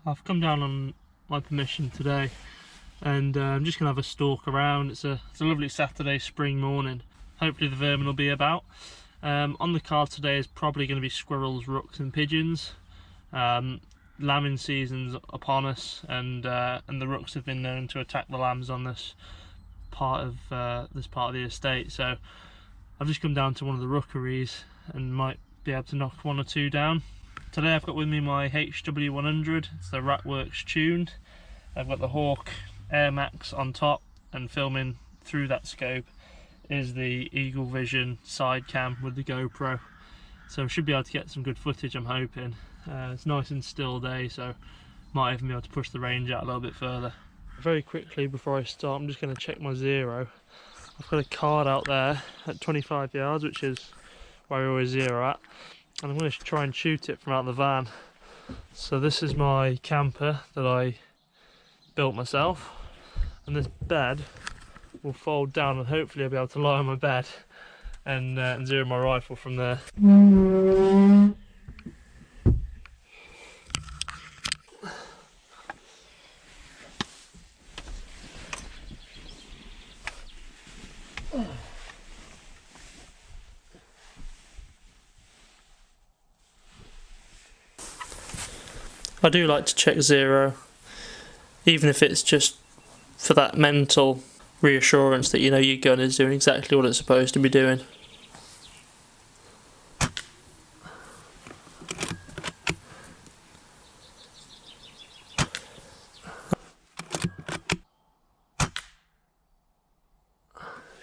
I've come down on my permission today, and I'm just going to have a stalk around. It's a lovely Saturday spring morning. Hopefully the vermin will be about. On the card today is probably going to be squirrels, rooks and pigeons. Lambing season's upon us, and the rooks have been known to attack the lambs on this part of the estate. So I've just come down to one of the rookeries and might be able to knock one or two down. Today I've got with me my HW100, it's the Ratworks tuned. I've got the Hawke Airmax on top, and filming through that scope is the Eagle Vision side cam with the GoPro. So I should be able to get some good footage, I'm hoping. It's nice and still day, so might even be able to push the range out a little bit further. Very quickly before I start, I'm just going to check my zero. I've got a card out there at 25 yards, which is where I always zero at. And I'm going to try and shoot it from out the van. So this is my camper that I built myself, and this bed will fold down, and hopefully I'll be able to lie on my bed and zero my rifle from there. I do like to check zero, even if it's just for that mental reassurance that you know your gun is doing exactly what it's supposed to be doing.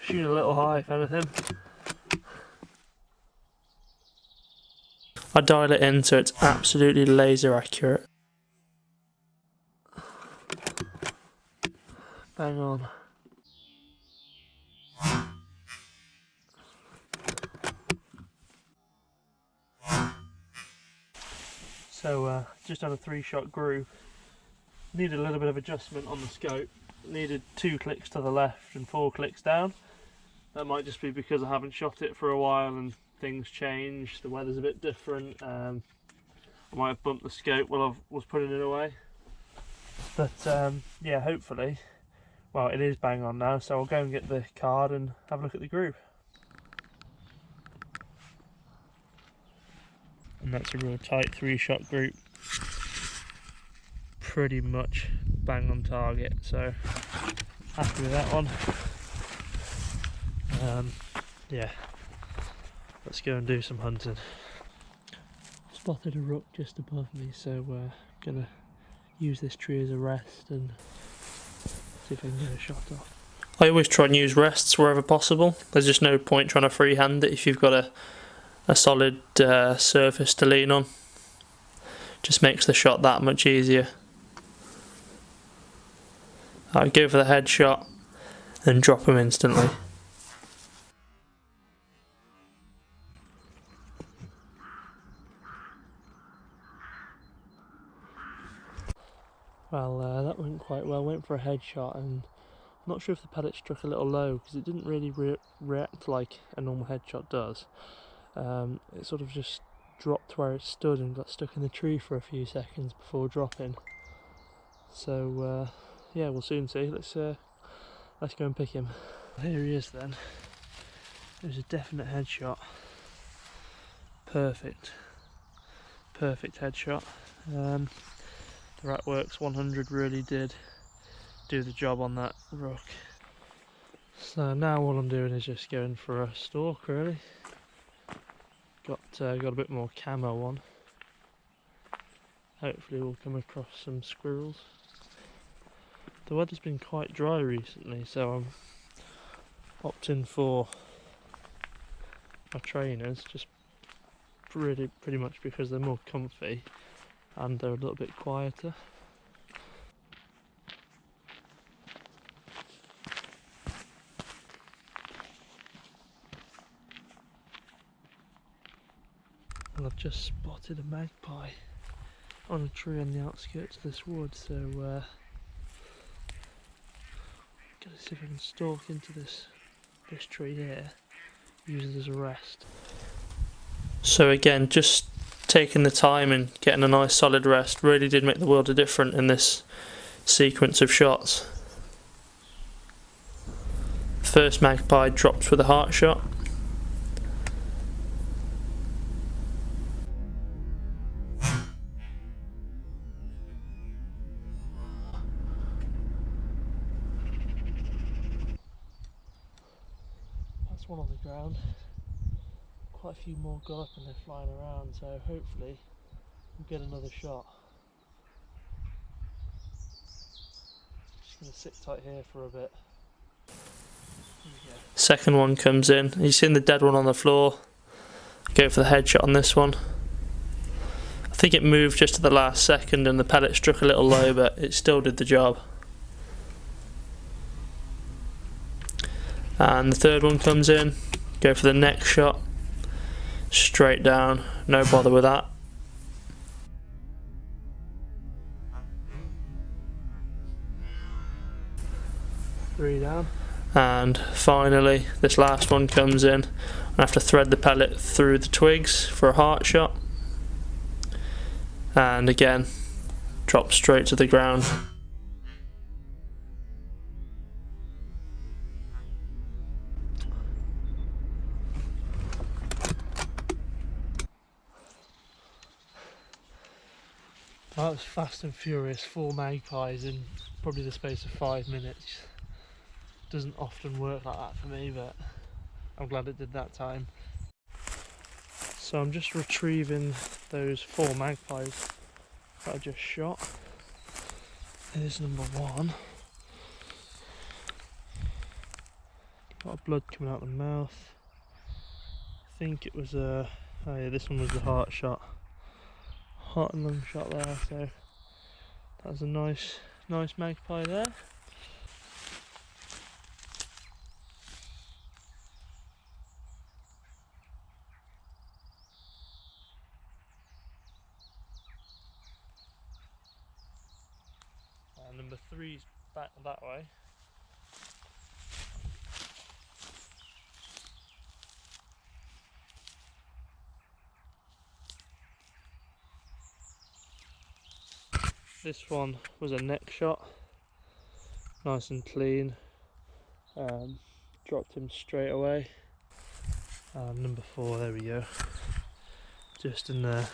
Shoot a little high if anything. I dial it in so it's absolutely laser accurate. Bang on. So just had a 3-shot group. Needed a little bit of adjustment on the scope. Needed 2 clicks to the left and 4 clicks down. That might just be because I haven't shot it for a while and things change. The weather's a bit different. I might have bumped the scope while I was putting it away. But yeah, hopefully. Well, it is bang on now, so I'll go and get the card and have a look at the group. And that's a real tight 3-shot group. Pretty much bang on target, so happy with that one. Yeah, let's go and do some hunting. Spotted a rook just above me, so gonna use this tree as a rest and see if I can get a shot off. I always try and use rests wherever possible. There's just no point trying to freehand it if you've got a solid surface to lean on. Just makes the shot that much easier. I go for the headshot and drop him instantly. Well, that went quite well. Went for a headshot, and I'm not sure if the pellet struck a little low because it didn't really react like a normal headshot does. It sort of just dropped where it stood and got stuck in the tree for a few seconds before dropping. So yeah, we'll soon see. Let's go and pick him. Here he is then. It was a definite headshot. Perfect headshot. The Ratworks 100 really did do the job on that rook. So now all I'm doing is just going for a stalk, really. Got a bit more camo on. Hopefully we'll come across some squirrels. The weather's been quite dry recently, so I'm opting for my trainers, just pretty much because they're more comfy and they're a little bit quieter. And I've just spotted a magpie on a tree on the outskirts of this wood, so gotta see if I can stalk into this tree here, use it as a rest. So again, just taking the time and getting a nice solid rest really did make the world of difference in this sequence of shots. First magpie dropped with a heart shot. That's one on the ground. Quite a few more got up and they're flying around, so hopefully we'll get another shot. Just going to sit tight here for a bit. Second one comes in. You've seen the dead one on the floor. Go for the headshot on this one. I think it moved just at the last second and the pellet struck a little low, but it still did the job. And the third one comes in. Go for the next shot. Straight down. No bother with that. Three down. And finally this last one comes in. I have to thread the pellet through the twigs for a heart shot, and again drop straight to the ground. That was fast and furious, 4 magpies in probably the space of 5 minutes. Doesn't often work like that for me, but I'm glad it did that time. So I'm just retrieving those 4 magpies that I just shot. Here's number 1. Got blood coming out of the mouth. I think it was a... oh yeah, this one was the heart shot. Heart and lung shot there, so that was a nice magpie there. Number 3's back that way. This one was a neck shot, nice and clean. Dropped him straight away. Number 4, there we go. Just in there.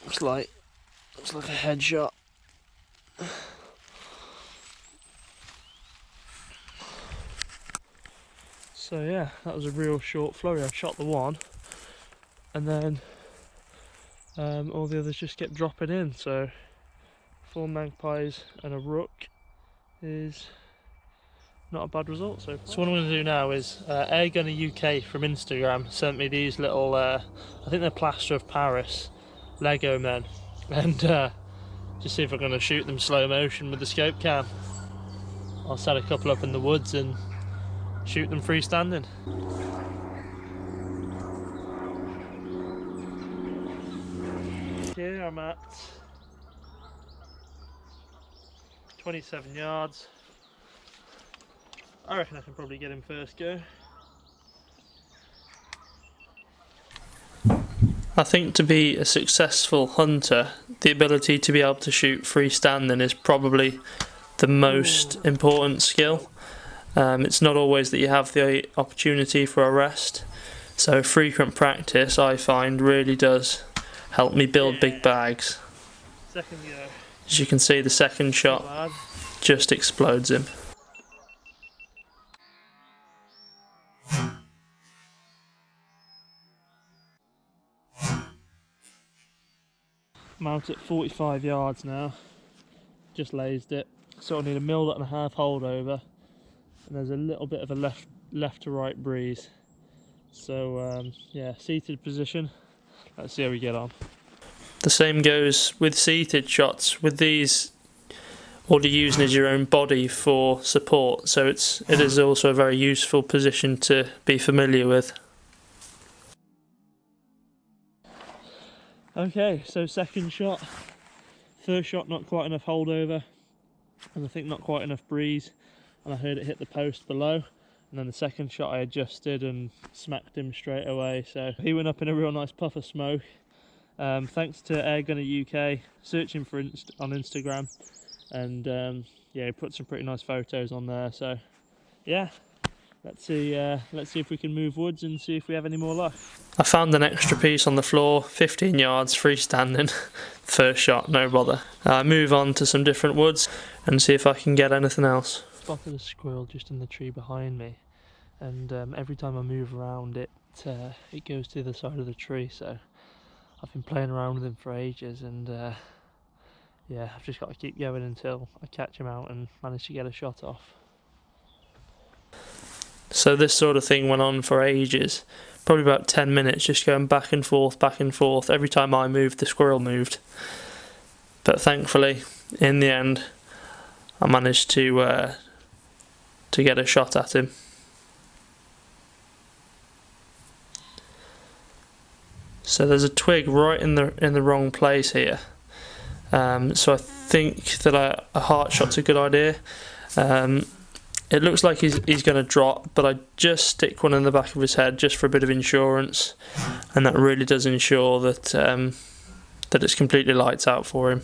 Looks like a headshot. So yeah, that was a real short flurry. I shot the one, and then all the others just kept dropping in. So 4 magpies and a rook is not a bad result so far. So what I'm going to do now is Airgunner UK from Instagram sent me these little, I think they're plaster of Paris Lego men, and just see if I'm going to shoot them slow motion with the scope cam. I'll set a couple up in the woods and shoot them freestanding. Here I'm at 27 yards. I reckon I can probably get him first go. I think to be a successful hunter, the ability to be able to shoot freestanding is probably the most important skill. It's not always that you have the opportunity for a rest, so frequent practice I find really does help me build big bags. Second go. As you can see, the second shot just explodes him. I'm out at 45 yards now, just lased it, so I need a 1.5 hold over, and there's a little bit of a left to right breeze. So yeah, seated position, let's see how we get on. The same goes with seated shots. With these, all you're using is your own body for support, so it is also a very useful position to be familiar with. Okay, so second shot. First shot not quite enough holdover, and I think not quite enough breeze, and I heard it hit the post below, and then the second shot I adjusted and smacked him straight away, so he went up in a real nice puff of smoke. Thanks to Air Gunner UK, searching for on Instagram, and yeah, he put some pretty nice photos on there. So yeah, let's see if we can move woods and see if we have any more luck. I found an extra piece on the floor, 15 yards, freestanding. First shot, no bother. Move on to some different woods and see if I can get anything else. Spotted a squirrel just in the tree behind me, and every time I move around it goes to the side of the tree, so I've been playing around with him for ages, and yeah, I've just got to keep going until I catch him out and manage to get a shot off. So this sort of thing went on for ages, probably about 10 minutes, just going back and forth. Every time I moved, the squirrel moved. But thankfully, in the end, I managed to get a shot at him. So there's a twig right in the wrong place here. So I think that a heart shot's a good idea. It looks like he's going to drop, but I just stick one in the back of his head just for a bit of insurance, and that really does ensure that that it's completely lights out for him.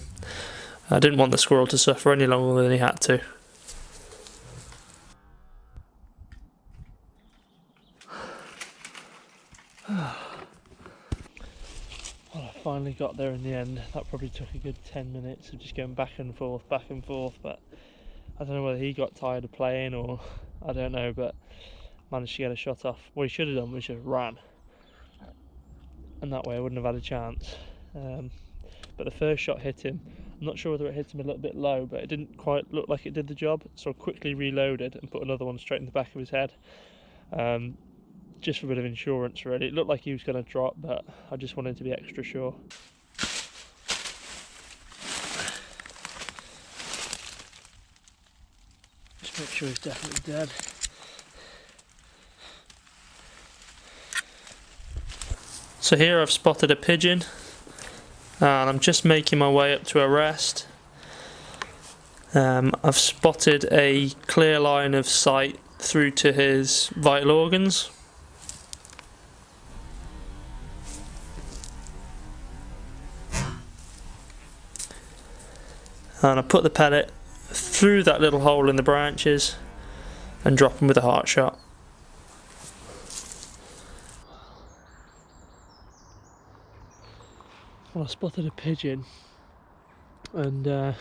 I didn't want the squirrel to suffer any longer than he had to. Well, I finally got there in the end. That probably took a good 10 minutes of just going back and forth, but I don't know whether he got tired of playing or I don't know, but managed to get a shot off. What he should have done was just ran, and that way I wouldn't have had a chance. But the first shot hit him. I'm not sure whether it hit him a little bit low, but it didn't quite look like it did the job, so I quickly reloaded and put another one straight in the back of his head, just for a bit of insurance really. It looked like he was going to drop, but I just wanted to be extra sure. Just make sure he's definitely dead. So here I've spotted a pigeon, and I'm just making my way up to a rest. I've spotted a clear line of sight through to his vital organs. And I put the pellet through that little hole in the branches and drop him with a heart shot. Well, I spotted a pigeon, and I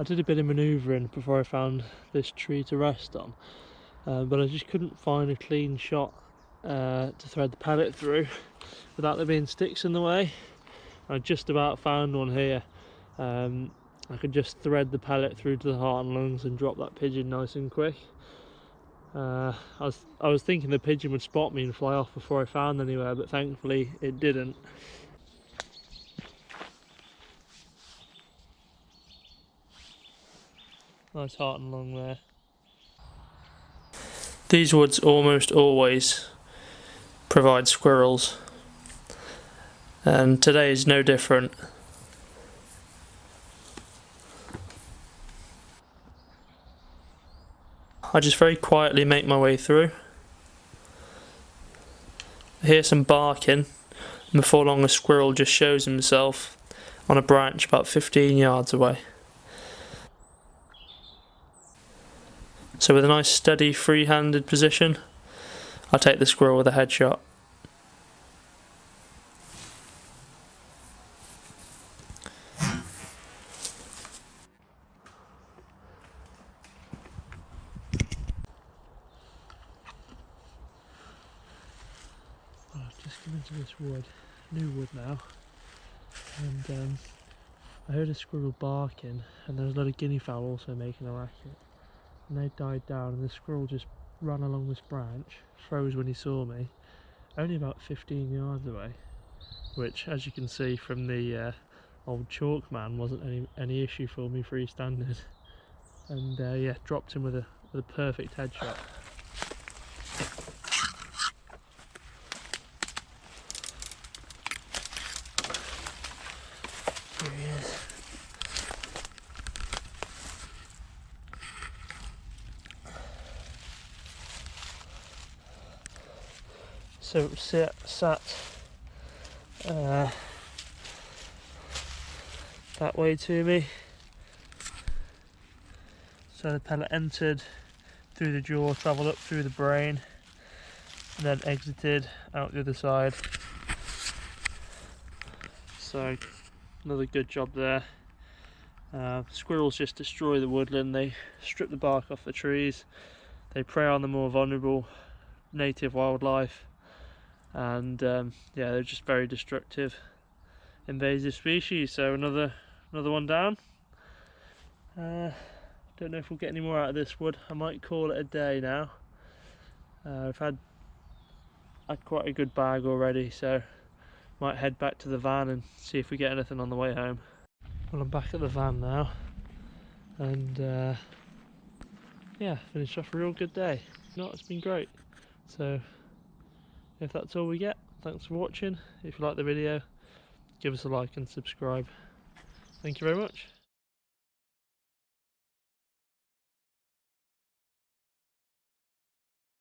did a bit of manoeuvring before I found this tree to rest on, but I just couldn't find a clean shot to thread the pellet through without there being sticks in the way. I just about found one here. I could just thread the pellet through to the heart and lungs and drop that pigeon nice and quick. I was thinking the pigeon would spot me and fly off before I found anywhere, but thankfully it didn't. Nice heart and lung there. These woods almost always provide squirrels, and today is no different. I just very quietly make my way through. I hear some barking, and before long a squirrel just shows himself on a branch about 15 yards away. So with a nice steady free-handed position, I take the squirrel with a headshot. Well, I've just come into this wood, new wood now, and I heard a squirrel barking, and there was a lot of guinea fowl also making a racket. And they died down, and the squirrel just ran along this branch, froze when he saw me, only about 15 yards away, which, as you can see from the old chalk man, wasn't any issue for me freestanding. And yeah, dropped him with a perfect headshot. Here he is. So it sat that way to me. So the pellet entered through the jaw, travelled up through the brain, and then exited out the other side. So another good job there. Squirrels just destroy the woodland, they strip the bark off the trees, they prey on the more vulnerable native wildlife, and yeah, they're just very destructive invasive species. So another one down. Don't know if we'll get any more out of this wood. I might call it a day now. I've had quite a good bag already, so might head back to the van and see if we get anything on the way home. Well, I'm back at the van now, and yeah, finished off a real good day. It's been great. So if that's all we get, thanks for watching. If you like the video, give us a like and subscribe. Thank you very much.